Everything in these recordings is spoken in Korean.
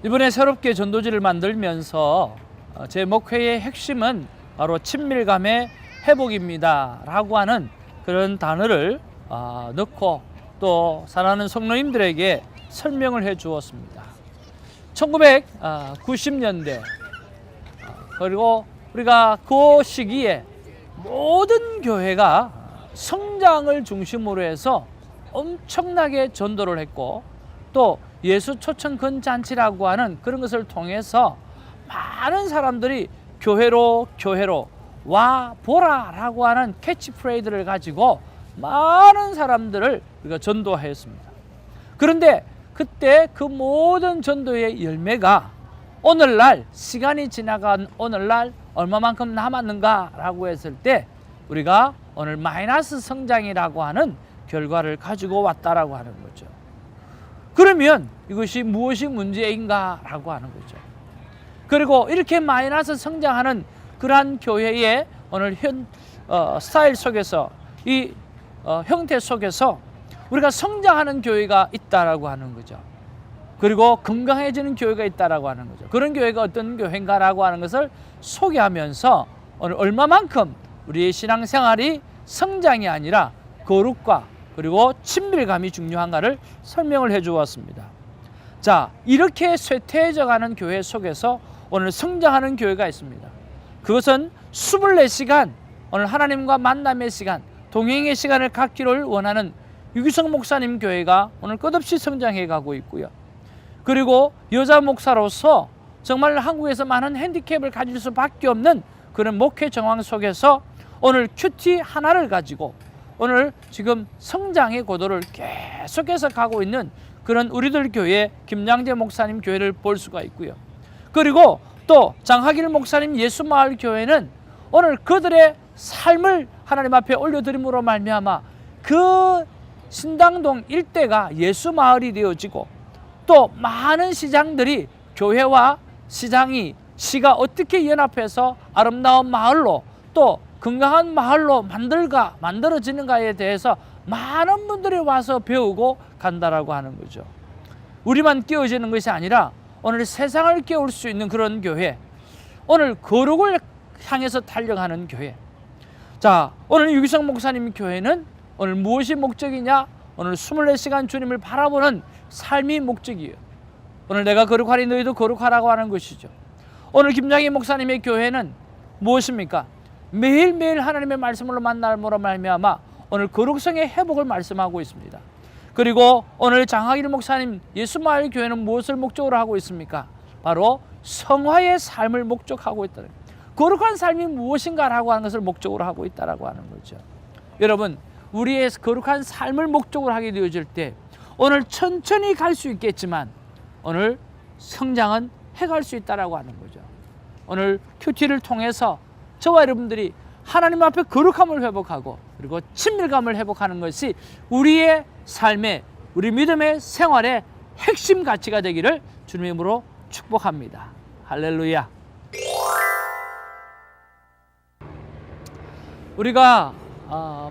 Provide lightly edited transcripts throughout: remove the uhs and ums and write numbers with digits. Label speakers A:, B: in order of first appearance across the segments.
A: 이번에 새롭게 전도지를 만들면서 제 목회의 핵심은 바로 친밀감의 회복입니다 라고 하는 그런 단어를 넣고 또 사랑하는 성도님들에게 설명을 해 주었습니다. 1990년대 그리고 우리가 그 시기에 모든 교회가 성장을 중심으로 해서 엄청나게 전도를 했고 또 예수 초청 건잔치라고 하는 그런 것을 통해서 많은 사람들이 교회로 와 보라라고 하는 캐치프레이즈를 가지고 많은 사람들을 우리가 전도하였습니다. 그런데 그때 그 모든 전도의 열매가 오늘날 시간이 지나간 오늘날 얼마만큼 남았는가라고 했을 때 우리가 오늘 마이너스 성장이라고 하는 결과를 가지고 왔다라고 하는 거죠. 그러면 이것이 무엇이 문제인가라고 하는 거죠. 그리고 이렇게 마이너스 성장하는 그러한 교회의 오늘 스타일 속에서 이 형태 속에서 우리가 성장하는 교회가 있다라고 하는 거죠. 그리고 건강해지는 교회가 있다라고 하는 거죠. 그런 교회가 어떤 교회인가라고 하는 것을 소개하면서 오늘 얼마만큼 우리의 신앙생활이 성장이 아니라 거룩과 그리고 친밀감이 중요한가를 설명을 해 주었습니다. 자, 이렇게 쇠퇴해져 가는 교회 속에서 오늘 성장하는 교회가 있습니다. 그것은 24시간 오늘 하나님과 만남의 시간, 동행의 시간을 갖기를 원하는 유기성 목사님 교회가 오늘 끝없이 성장해 가고 있고요. 그리고 여자 목사로서 정말 한국에서 많은 핸디캡을 가질 수밖에 없는 그런 목회 정황 속에서 오늘 큐티 하나를 가지고 오늘 지금 성장의 고도를 계속해서 가고 있는 그런 우리들 교회 김양재 목사님 교회를 볼 수가 있고요. 그리고 또 장하길 목사님 예수마을 교회는 오늘 그들의 삶을 하나님 앞에 올려드림으로 말미암아 그 신당동 일대가 예수마을이 되어지고 또 많은 시장들이 교회와 시가 어떻게 연합해서 아름다운 마을로 또 건강한 마을로 만들어지는가에 대해서 많은 분들이 와서 배우고 간다라고 하는 거죠. 우리만 깨어지는 것이 아니라 오늘 세상을 깨울 수 있는 그런 교회, 오늘 거룩을 향해서 달려가는 교회. 자, 오늘 유기성 목사님 교회는 오늘 무엇이 목적이냐? 오늘 24시간 주님을 바라보는 삶이 목적이에요. 오늘 내가 거룩하니 너희도 거룩하라고 하는 것이죠. 오늘 김장희 목사님의 교회는 무엇입니까? 매일매일 하나님의 말씀으로 만남으로 말미암아 오늘 거룩성의 회복을 말씀하고 있습니다. 그리고 오늘 장하길 목사님 예수마을 교회는 무엇을 목적으로 하고 있습니까? 바로 성화의 삶을 목적하고 있다는 거예요. 거룩한 삶이 무엇인가라고 하는 것을 목적으로 하고 있다라고 하는 거죠. 여러분, 우리의 거룩한 삶을 목적으로 하게 되어질 때 오늘 천천히 갈 수 있겠지만 오늘 성장은 해갈 수 있다라고 하는 거죠. 오늘 큐티를 통해서 저와 여러분들이 하나님 앞에 거룩함을 회복하고 그리고 친밀감을 회복하는 것이 우리의 삶의 우리 믿음의 생활의 핵심 가치가 되기를 주님의 이름으로 축복합니다. 할렐루야. 우리가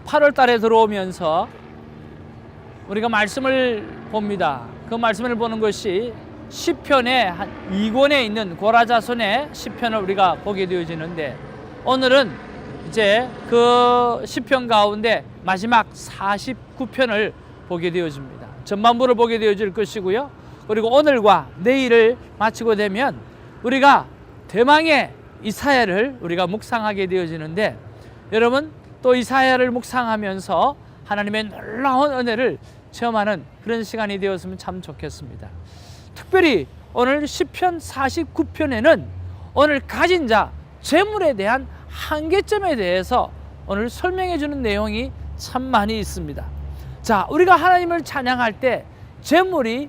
A: 8월 달에 들어오면서 우리가 말씀을 봅니다. 그 말씀을 보는 것이 시편의 한 2권에 있는 고라자손의 시편을 우리가 보게 되어지는데 오늘은 이제 그 시편 가운데 마지막 49편을 보게 되어집니다. 전반부를 보게 되어질 것이고요. 그리고 오늘과 내일을 마치고 되면 우리가 대망의 이사야를 우리가 묵상하게 되어지는데 여러분 또 이사야를 묵상하면서 하나님의 놀라운 은혜를 체험하는 그런 시간이 되었으면 참 좋겠습니다. 특별히 오늘 시편 49편에는 오늘 가진 자 재물에 대한 한계점에 대해서 오늘 설명해 주는 내용이 참 많이 있습니다. 자, 우리가 하나님을 찬양할 때 재물의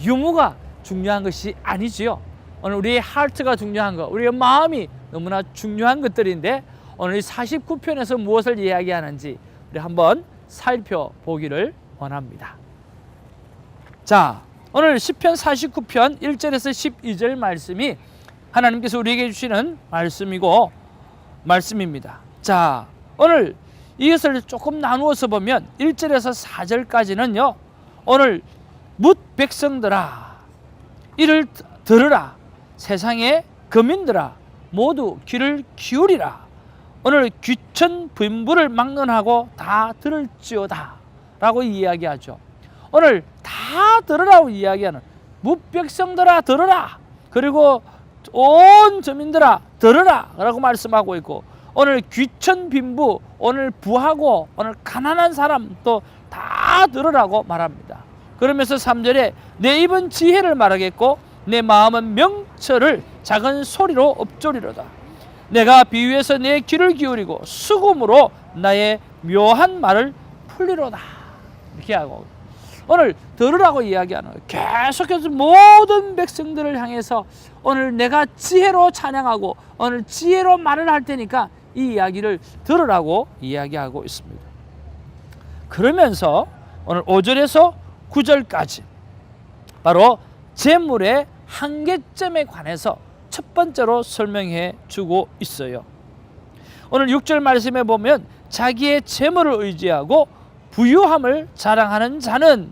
A: 유무가 중요한 것이 아니지요. 오늘 우리의 하트가 중요한 것, 우리의 마음이 너무나 중요한 것들인데 오늘 49편에서 무엇을 이야기하는지 우리 한번 살펴보기를 원합니다. 자, 오늘 시편 49편 1절에서 12절 말씀이 하나님께서 우리에게 주시는 말씀입니다. 자, 오늘 이것을 조금 나누어서 보면 1절에서 4절까지는요 오늘 뭇 백성들아 이를 들으라. 세상의 거민들아 모두 귀를 기울이라. 오늘 귀천 빈부를 막론하고 다 들을지어다 라고 이야기하죠. 오늘 다 들으라고 이야기하는 무백성들아 들으라. 그리고 온 저민들아 들으라 라고 말씀하고 있고, 오늘 귀천 빈부, 오늘 부하고 오늘 가난한 사람도 다 들으라고 말합니다. 그러면서 3절에 내 입은 지혜를 말하겠고 내 마음은 명철을 작은 소리로 읊조리로다. 내가 비유해서 내 귀를 기울이고 수금으로 나의 묘한 말을 풀리로다. 이렇게 하고 오늘 들으라고 이야기하는 거예요. 계속해서 모든 백성들을 향해서 오늘 내가 지혜로 찬양하고 오늘 지혜로 말을 할 테니까 이 이야기를 들으라고 이야기하고 있습니다. 그러면서 오늘 5절에서 9절까지 바로 재물의 한계점에 관해서 첫 번째로 설명해 주고 있어요. 오늘 6절 말씀에 보면 자기의 재물을 의지하고 부유함을 자랑하는 자는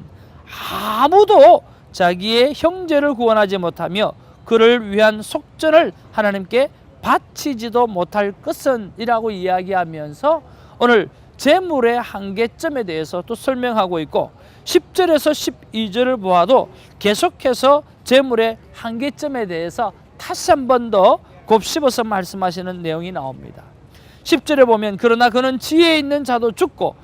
A: 아무도 자기의 형제를 구원하지 못하며 그를 위한 속전을 하나님께 바치지도 못할 것은 이라고 이야기하면서 오늘 재물의 한계점에 대해서 또 설명하고 있고, 10절에서 12절을 보아도 계속해서 재물의 한계점에 대해서 다시 한 번 더 곱씹어서 말씀하시는 내용이 나옵니다. 10절에 보면 그러나 그는 지혜 있는 자도 죽고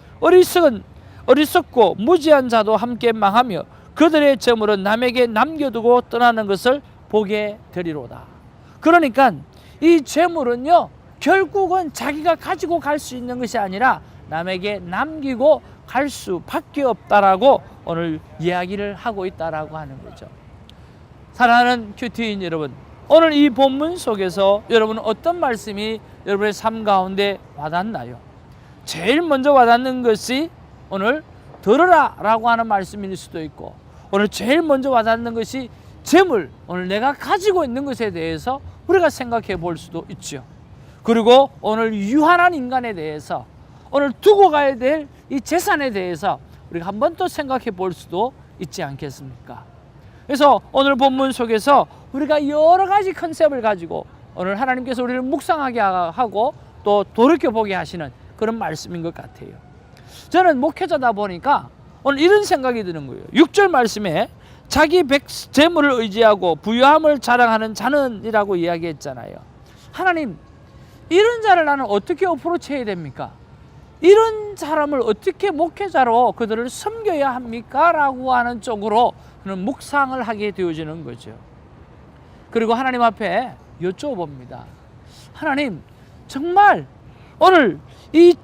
A: 어리석고 무지한 자도 함께 망하며 그들의 재물은 남에게 남겨두고 떠나는 것을 보게 되리로다. 그러니까 이 재물은요 결국은 자기가 가지고 갈 수 있는 것이 아니라 남에게 남기고 갈 수밖에 없다라고 오늘 이야기를 하고 있다라고 하는 거죠. 사랑하는 큐티인 여러분, 오늘 이 본문 속에서 여러분은 어떤 말씀이 여러분의 삶 가운데 와닿나요? 제일 먼저 와닿는 것이 오늘 들으라 라고 하는 말씀일 수도 있고, 오늘 제일 먼저 와닿는 것이 재물, 오늘 내가 가지고 있는 것에 대해서 우리가 생각해 볼 수도 있죠. 그리고 오늘 유한한 인간에 대해서, 오늘 두고 가야 될 이 재산에 대해서 우리가 한 번 더 생각해 볼 수도 있지 않겠습니까? 그래서 오늘 본문 속에서 우리가 여러 가지 컨셉을 가지고 오늘 하나님께서 우리를 묵상하게 하고 또 돌이켜보게 하시는 그런 말씀인 것 같아요. 저는 목회자다 보니까 오늘 이런 생각이 드는 거예요. 6절 말씀에 자기 재물을 의지하고 부유함을 자랑하는 자는 이라고 이야기했잖아요. 하나님, 이런 자를 나는 어떻게 어프로치 해야 됩니까? 이런 사람을 어떻게 목회자로 그들을 섬겨야 합니까? 라고 하는 쪽으로 그는 묵상을 하게 되어지는 거죠. 그리고 하나님 앞에 여쭤봅니다. 하나님, 정말 오늘 이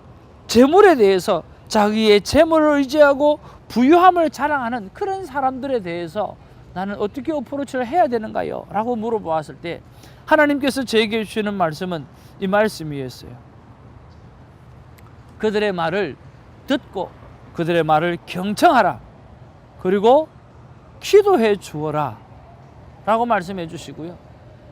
A: 재물에 대해서 자기의 재물을 의지하고 부유함을 자랑하는 그런 사람들에 대해서 나는 어떻게 어프로치를 해야 되는가요? 라고 물어보았을 때 하나님께서 저에게 주시는 말씀은 이 말씀이었어요. 그들의 말을 듣고 그들의 말을 경청하라. 그리고 기도해 주어라 라고 말씀해 주시고요.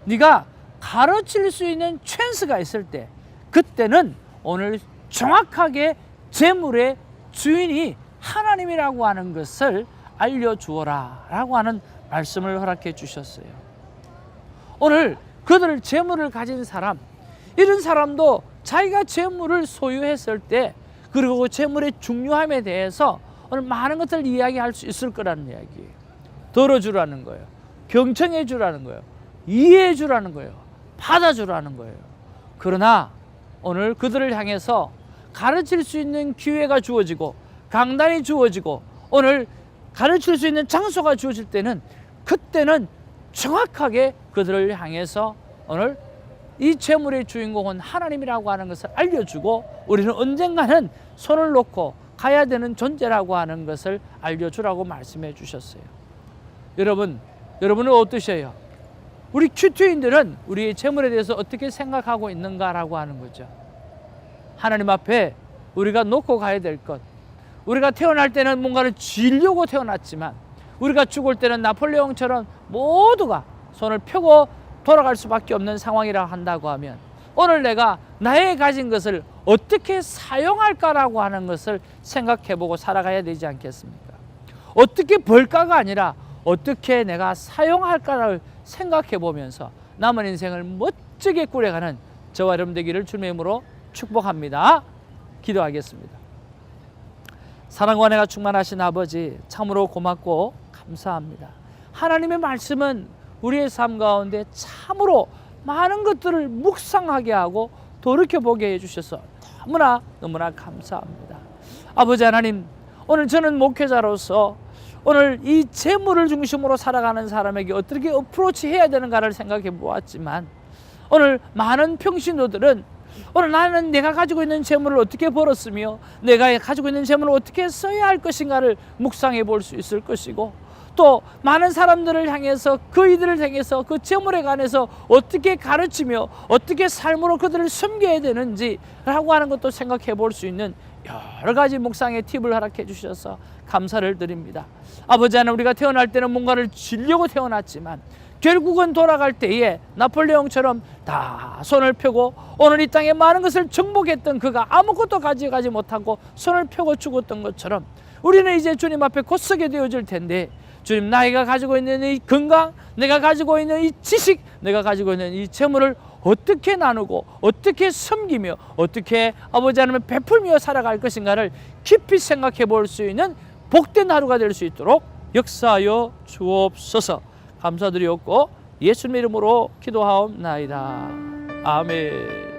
A: 네가 가르칠 수 있는 찬스가 있을 때 그때는 오늘 정확하게 재물의 주인이 하나님이라고 하는 것을 알려주어라 라고 하는 말씀을 허락해 주셨어요. 오늘 그들 재물을 가진 사람, 이런 사람도 자기가 재물을 소유했을 때 그리고 그 재물의 중요함에 대해서 오늘 많은 것을 이야기할 수 있을 거라는 이야기예요. 들어주라는 거예요. 경청해 주라는 거예요. 이해해 주라는 거예요. 받아주라는 거예요. 그러나 오늘 그들을 향해서 가르칠 수 있는 기회가 주어지고 강단이 주어지고 오늘 가르칠 수 있는 장소가 주어질 때는 그때는 정확하게 그들을 향해서 오늘 이 재물의 주인공은 하나님이라고 하는 것을 알려주고 우리는 언젠가는 손을 놓고 가야 되는 존재라고 하는 것을 알려주라고 말씀해 주셨어요. 여러분은 어떠셔요? 우리 큐티인들은 우리의 재물에 대해서 어떻게 생각하고 있는가라고 하는 거죠. 하나님 앞에 우리가 놓고 가야 될 것, 우리가 태어날 때는 뭔가를 쥐려고 태어났지만 우리가 죽을 때는 나폴레옹처럼 모두가 손을 펴고 돌아갈 수밖에 없는 상황이라 한다고 하면 오늘 내가 나의 가진 것을 어떻게 사용할까라고 하는 것을 생각해보고 살아가야 되지 않겠습니까? 어떻게 벌까가 아니라 어떻게 내가 사용할까를 생각해 보면서 남은 인생을 멋지게 꾸려가는 저와 여러분 되기를 주님의 이름으로 축복합니다. 기도하겠습니다. 사랑과 은혜가 충만하신 아버지, 참으로 고맙고 감사합니다. 하나님의 말씀은 우리의 삶 가운데 참으로 많은 것들을 묵상하게 하고 돌이켜보게 해주셔서 너무나 감사합니다. 아버지 하나님, 오늘 저는 목회자로서 오늘 이 재물을 중심으로 살아가는 사람에게 어떻게 어프로치 해야 되는가를 생각해 보았지만, 오늘 많은 평신도들은 오늘 나는 내가 가지고 있는 재물을 어떻게 벌었으며 내가 가지고 있는 재물을 어떻게 써야 할 것인가를 묵상해 볼 수 있을 것이고, 또 많은 사람들을 향해서 그이들을 향해서 그 재물에 관해서 어떻게 가르치며 어떻게 삶으로 그들을 섬겨야 되는지라고 하는 것도 생각해 볼 수 있는 여러 가지 묵상의 팁을 허락해 주셔서 감사를 드립니다. 아버지 하나님, 우리가 태어날 때는 뭔가를 주려고 태어났지만 결국은 돌아갈 때에 나폴레옹처럼 다 손을 펴고 오늘 이 땅에 많은 것을 정복했던 그가 아무것도 가져가지 못하고 손을 펴고 죽었던 것처럼 우리는 이제 주님 앞에 곧 서게 되어질 텐데, 주님, 내가 가지고 있는 이 건강, 내가 가지고 있는 이 지식, 내가 가지고 있는 이 재물을 어떻게 나누고 어떻게 섬기며 어떻게 아버지 하나님을 베풀며 살아갈 것인가를 깊이 생각해 볼 수 있는 복된 하루가 될 수 있도록 역사하여 주옵소서. 감사드리옵고 예수님의 이름으로 기도하옵나이다. 아멘.